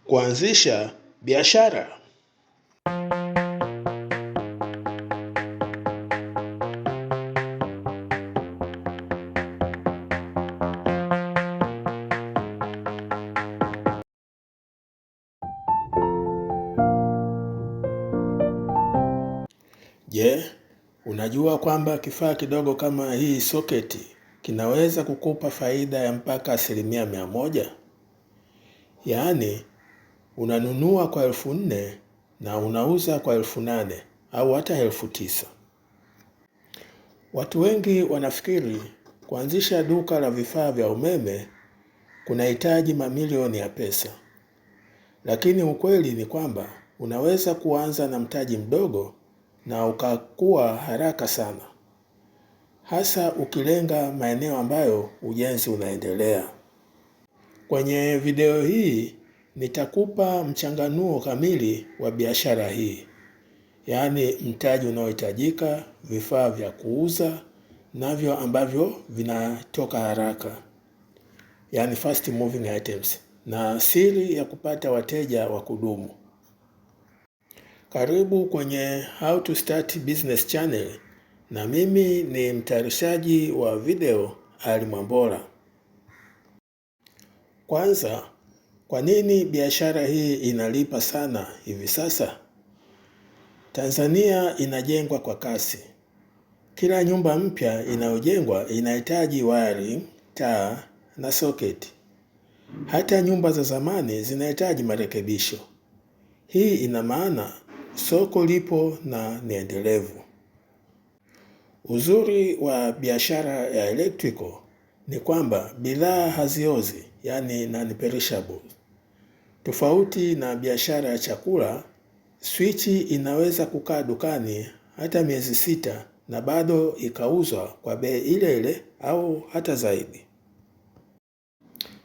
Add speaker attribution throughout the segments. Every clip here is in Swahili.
Speaker 1: Kuanzisha biashara. Je, unajua kwamba kifaa kidogo kama hii soketi kinaweza kukupa faida ya mpaka 100%? Yaani, unanunua kwa 4,000 na unauza kwa 8,000 au hata 9,000. Watu wengi wanafikiri kuanzisha duka la vifaa vya umeme kunahitaji mamilioni ya pesa. Lakini ukweli ni kwamba unaweza kuanza na mtaji mdogo na ukakua haraka sana. Hasa ukilenga maeneo ambayo ujenzi unaendelea. Kwenye video hii nitakupa mchanganuo kamili wa biashara hii. Yaani mtaji unaohitajika, vifaa vya kuuza, navyo ambavyo vinatoka haraka. Yaani fast moving items, na siri ya kupata wateja wa kudumu. Karibu kwenye How to Start Business Channel, na mimi ni mtayarishaji wa video Ali Mwambola. Kwanza, kwa nini biashara hii inalipa sana hivi sasa? Tanzania inajengwa kwa kasi. Kila nyumba mpya inayojengwa inahitaji wiring, taa na socket. Hata nyumba za zamani zinahitaji marekebisho. Hii ina maana soko lipo na ni endelevu. Uzuri wa biashara ya electrical ni kwamba bidhaa haziozi, yani non-perishable. Tofauti na biashara ya chakula, swichi inaweza kukaa dukani hata miezi 6 na bado ikauzwa kwa bei ile ile au hata zaidi.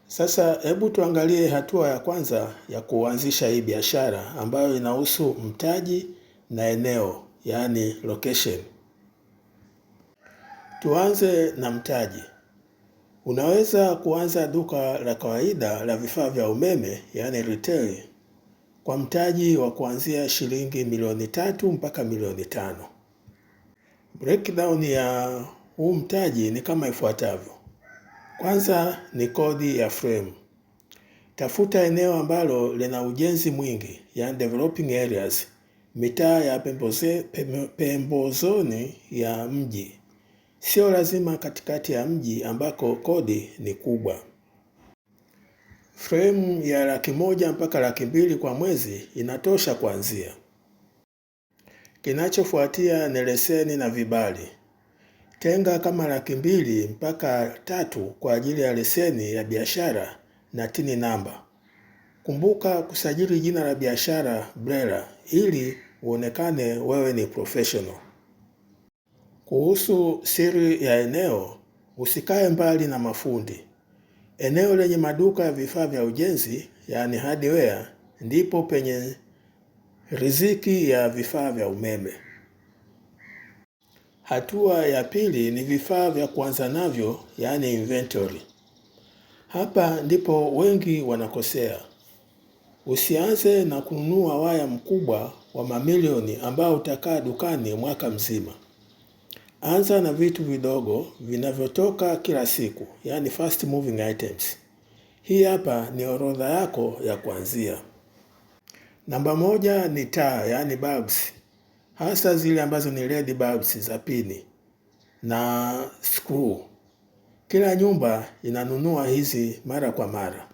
Speaker 1: Sasa hebu tuangalie hatua ya kwanza ya kuanzisha hii biashara ambayo inahusu mtaji na eneo, yani location. Tuanze na mtaji. Unaweza kuanza duka la kawaida la vifaa vya umeme, yani retail, kwa mtaji wa kuanzia shilingi milioni 3 mpaka milioni 5. Breakdown ya huu mtaji ni kama ifuatavyo. Kwanza ni kodi ya frame. Tafuta eneo ambalo lina ujenzi mwingi, yani developing areas, mitaa ya pembezoni ya mji. Sio lazima katikati ya mji ambako kodi ni kubwa. Frame ya 100,000 mpaka 200,000 kwa mwezi inatosha kuanzia. Kinachofuatia ni leseni na vibali. Tenga kama 200,000 mpaka 3 kwa ajili ya leseni ya biashara na TIN namba. Kumbuka kusajili jina la biashara BRELA ili uonekane wewe ni professional. Kuhusu siri ya eneo, usikae mbali na mafundi. Eneo lenye maduka ya vifaa vya ujenzi, yani hardware, ndipo penye riziki ya vifaa vya umeme. Hatua ya pili ni vifaa vya kuanza navyo, yani inventory. Hapa ndipo wengi wanakosea. Usianze na kununua waya mkubwa wa mamilioni ambao utakaa dukani mwaka mzima. Anza na vitu vidogo vinavyotoka kila siku, yani fast moving items. Hii hapa ni orodha yako ya kuanzia. Namba 1 ni taa, yani bulbs. Hasa zile ambazo ni LED bulbs za pini na screw. Kila nyumba inanunua hizi mara kwa mara.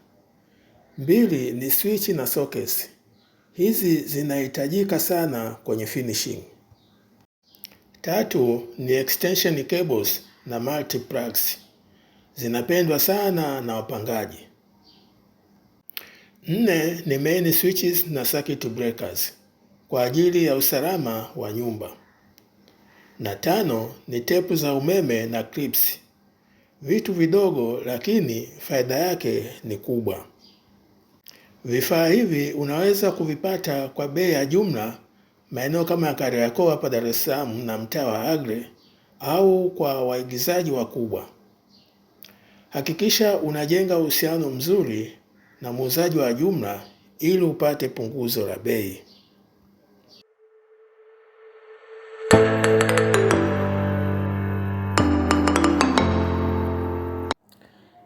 Speaker 1: 2 ni switch na sockets. Hizi zinahitajika sana kwenye finishing. 3 ni extension cables na multi plugs. Zinapendwa sana na wapangaji. 4 ni main switches na circuit breakers kwa ajili ya usalama wa nyumba. Na 5 ni tepu za umeme na clips. Vitu vidogo lakini faida yake ni kubwa. Vifaa hivi unaweza kuvipata kwa bei ya jumla maeneo kama ya Kariakoo hapa Dar es Salaam na mtaa wa Agre, au kwa waigizaji wakubwa. Hakikisha unajenga uhusiano mzuri na muuzaji wa jumla ili upate punguzo la bei.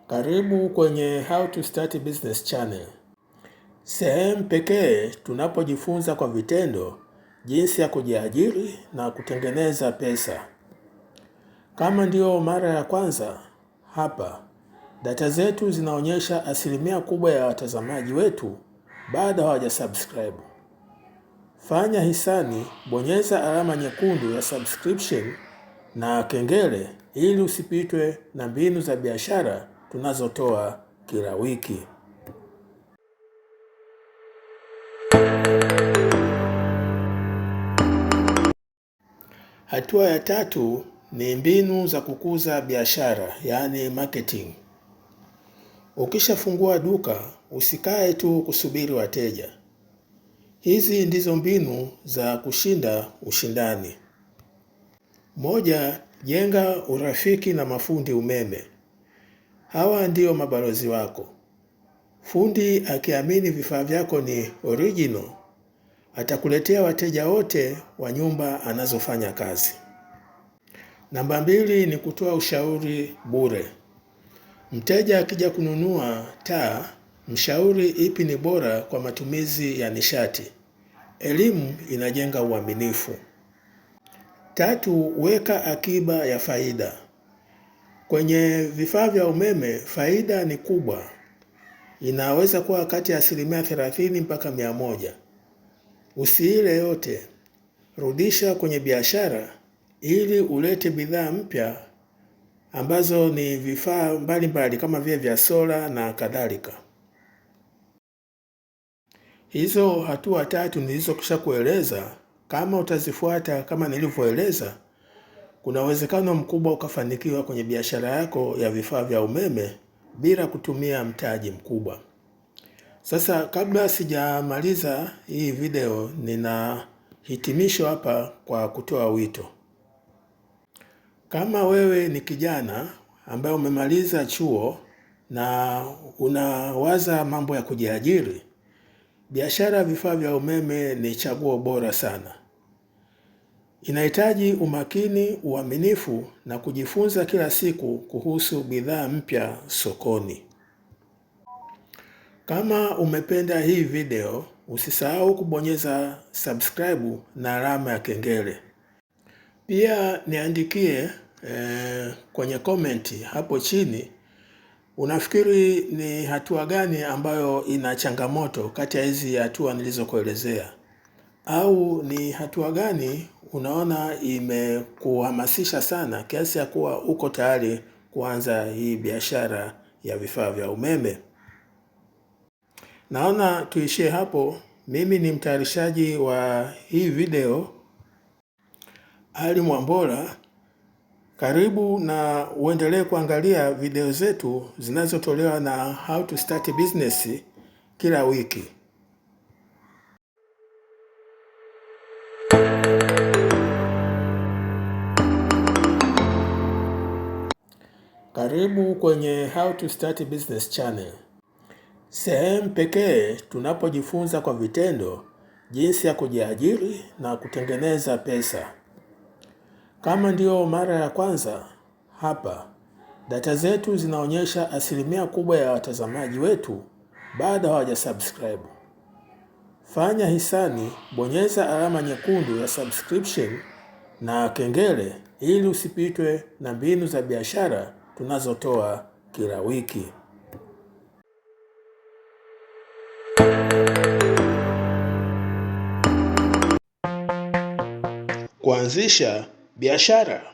Speaker 1: Karibu kwenye How to Start a Business Channel, sehemu pekee tunapojifunza kwa vitendo jinsi ya kujiajiri na kutengeneza pesa. Kama ndio mara ya kwanza hapa, data zetu zinaonyesha asilimia kubwa ya watazamaji wetu bado hawajasubscribe. Fanya hisani, bonyeza alama nyekundu ya subscription na kengele ili usipitwe na mbinu za biashara tunazotoa kila wiki. Hatua ya 3 ni mbinu za kukuza biashara, yaani marketing. Ukishafungua duka, usikae tu kusubiri wateja. Hizi ndizo mbinu za kushinda ushindani. 1, jenga urafiki na mafundi umeme. Hawa ndio mabalozi wako. Fundi akiamini vifaa vyako ni original, atakuletea wateja wote wa nyumba anazofanya kazi. Namba 2 ni kutoa ushauri bure. Mteja akija kununua taa, mshauri ipi ni bora kwa matumizi ya nishati. Elimu inajenga uaminifu. 3, weka akiba ya faida. Kwenye vifaa vya umeme faida ni kubwa. Inaweza kuwa kati ya 30% mpaka 100%. Usiile yote. Rudisha kwenye biashara ili ulete bidhaa mpya ambazo ni vifaa mbalimbali kama vile vya sola na kadhalika. Hizo hatua 3 nilizokwisha kueleza, kama utazifuata kama nilivyoeleza, kuna uwezekano mkubwa ukafanikiwa kwenye biashara yako ya vifaa vya umeme bila kutumia mtaji mkubwa. Sasa kabla sijamaliza hii video, nina hitimisho hapa kwa kutoa wito. Kama wewe ni kijana ambaye umemaliza chuo na unawaza mambo ya kujiajiri, biashara ya vifaa vya umeme ni chaguo bora sana. Inahitaji umakini, uaminifu na kujifunza kila siku kuhusu bidhaa mpya sokoni. Kama umependa hii video, usisahau kubonyeza subscribe na alama ya kengele. Pia niandikie kwenye komenti hapo chini, unafikiri ni hatua gani ambayo ina changamoto kati ya hizi hatua nilizokuelezea, au ni hatua gani unaona imekuhamasisha sana kiasi ya kuwa uko tayari kuanza hii biashara ya vifaa vya umeme. Naona tuishie hapo. Mimi ni mtayarishaji wa hii video, Ali Mwambola. Karibu na uendelee kuangalia video zetu zinazotolewa na How to Start a Business kila wiki. Karibu kwenye How to Start a Business Channel, sehemu pekee tunapojifunza kwa vitendo jinsi ya kujiajiri na kutengeneza pesa. Kama ndio mara ya kwanza hapa, data zetu zinaonyesha asilimia kubwa ya watazamaji wetu bado hawajasubscribe. Fanya hisani, bonyeza alama nyekundu ya subscription na kengele ili usipitwe na mbinu za biashara tunazotoa kila wiki. Kuanzisha biashara.